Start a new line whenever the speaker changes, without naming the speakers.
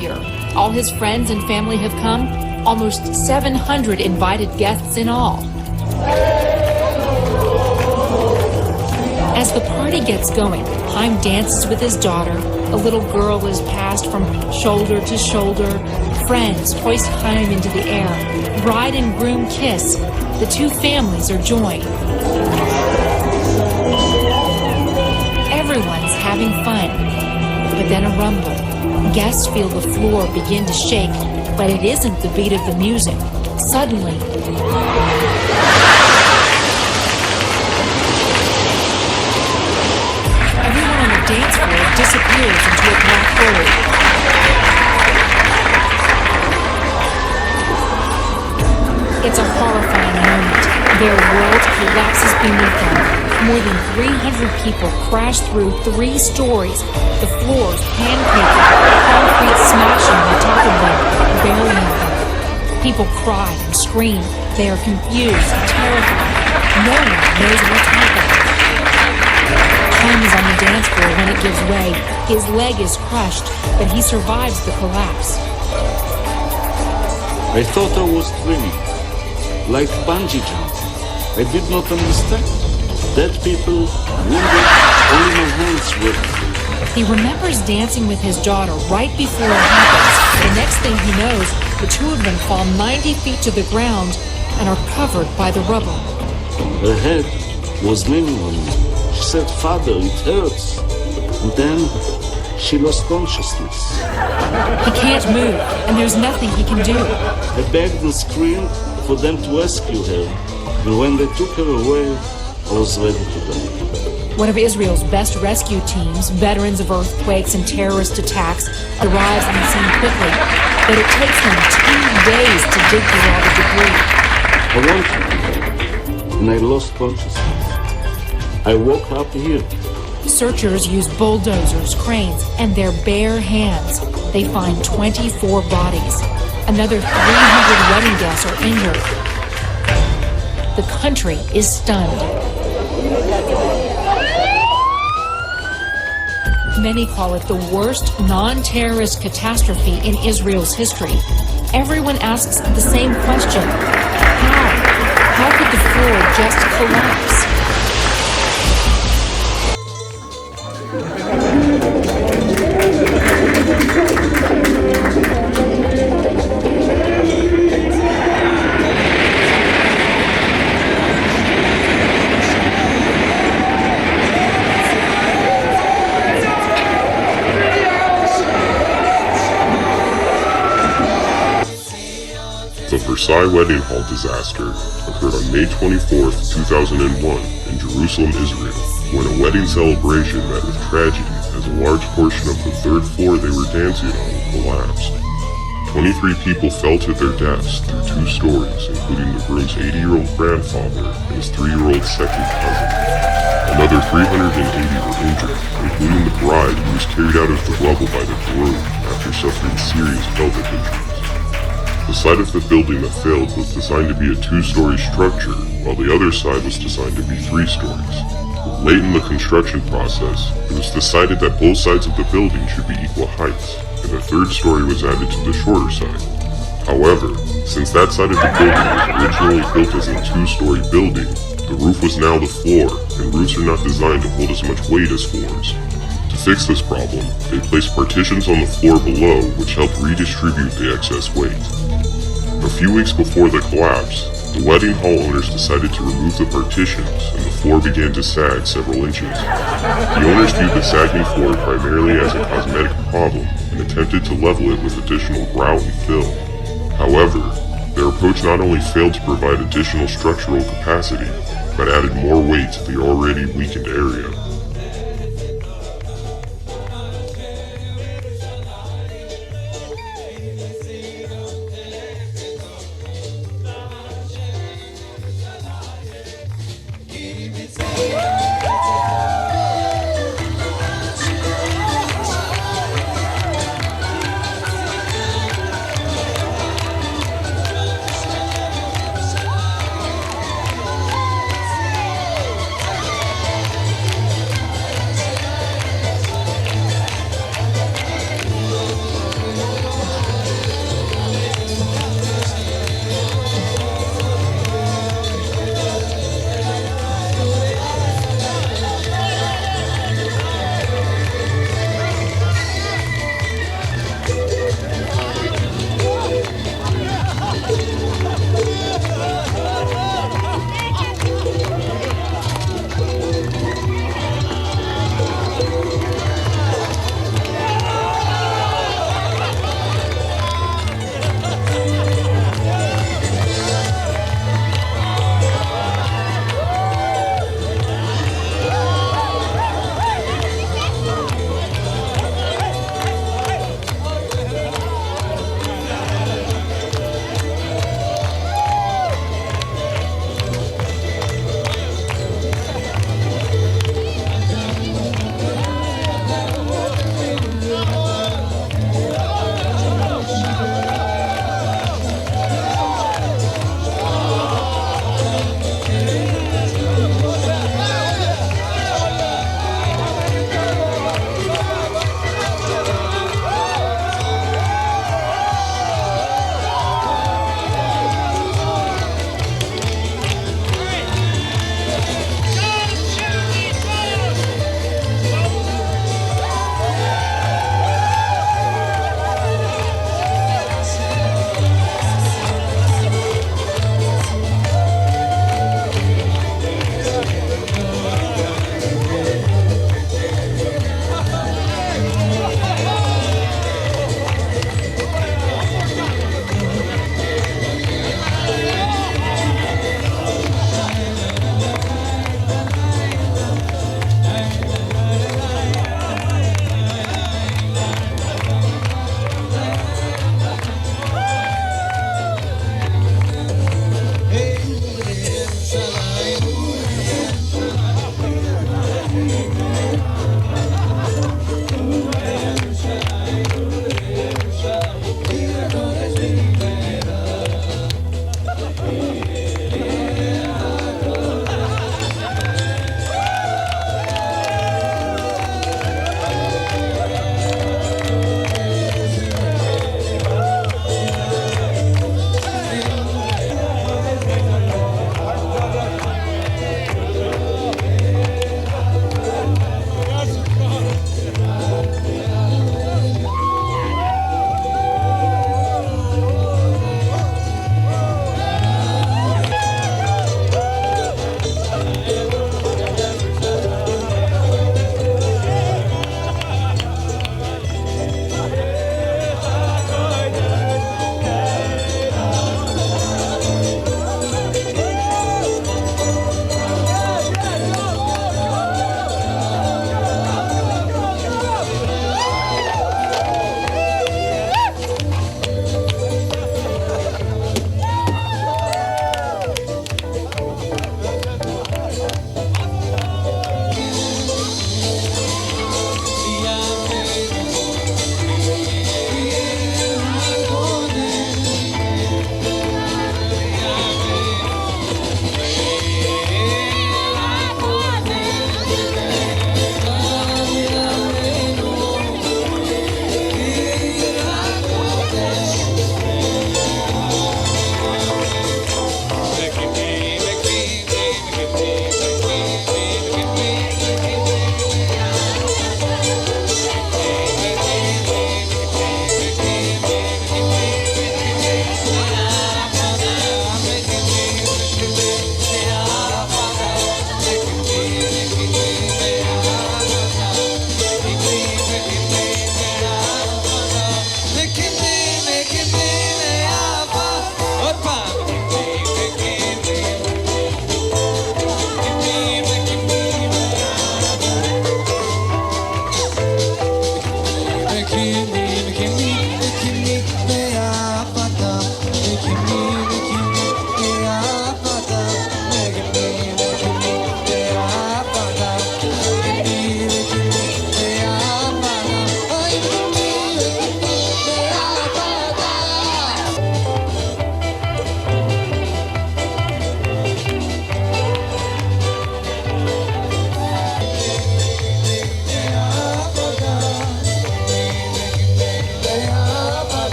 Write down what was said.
here. All his friends and family have come, almost 700 invited guests in all. As the party gets going, Chaim dances with his daughter. A little girl is passed from shoulder to shoulder. Friends hoist Chaim into the air. Bride and groom kiss. The two families are joined. Everyone's having fun. But then a rumble. Guests feel the floor begin to shake, but it isn't the beat of the music. Suddenly, everyone on the dance floor disappears into a black hole. It's a horrifying moment. Their world collapses beneath them. More than 300 people crash through 3 stories. The floors pancaked, concrete smashing on top of them, burying them. People cry and scream. They are confused and terrified. No one knows what's happening. Chaim is on the dance floor when it gives way. His leg is crushed, but he survives the collapse.
I thought I was dreaming, like bungee jump. I did not understand. Dead people, wounded, only my hands were.
He remembers dancing with his daughter right before it happens. The next thing he knows, the two of them fall 90 feet to the ground and are covered by the rubble.
Her head was leaning on me. She said, "Father, it hurts." And then she lost consciousness.
He can't move, and there's nothing he can do.
I begged and screamed for them to rescue her. And when they took her away, I was ready to die.
One of Israel's best rescue teams, veterans of earthquakes and terrorist attacks, arrives on the scene quickly, but it takes them 2 days to dig through all the debris.
I wanted to, and I lost consciousness. I woke up here.
Searchers use bulldozers, cranes, and their bare hands. They find 24 bodies. Another 300 wedding guests are injured. The country is stunned. Many call it the worst non-terrorist catastrophe in Israel's history. Everyone asks the same question. How? How could the floor just collapse?
The Versailles Wedding Hall disaster occurred on May 24, 2001 in Jerusalem, Israel, when a wedding celebration met with tragedy as a large portion of the 3rd floor they were dancing on collapsed. 23 people fell to their deaths through 2 stories, including the groom's 80-year-old grandfather and his 3-year-old second cousin. Another 380 were injured, including the bride who was carried out of the rubble by the groom after suffering serious pelvic injuries. The side of the building that failed was designed to be a 2-story structure, while the other side was designed to be 3 stories. Late in the construction process, it was decided that both sides of the building should be equal heights, and the 3rd story was added to the shorter side. However, since that side of the building was originally built as a 2-story building, the roof was now the floor, and roofs are not designed to hold as much weight as floors. To fix this problem, they placed partitions on the floor below, which helped redistribute the excess weight. A few weeks before the collapse, the wedding hall owners decided to remove the partitions, and the floor began to sag several inches. The owners viewed the sagging floor primarily as a cosmetic problem and attempted to level it with additional grout and fill. However, their approach not only failed to provide additional structural capacity, but added more weight to the already weakened area.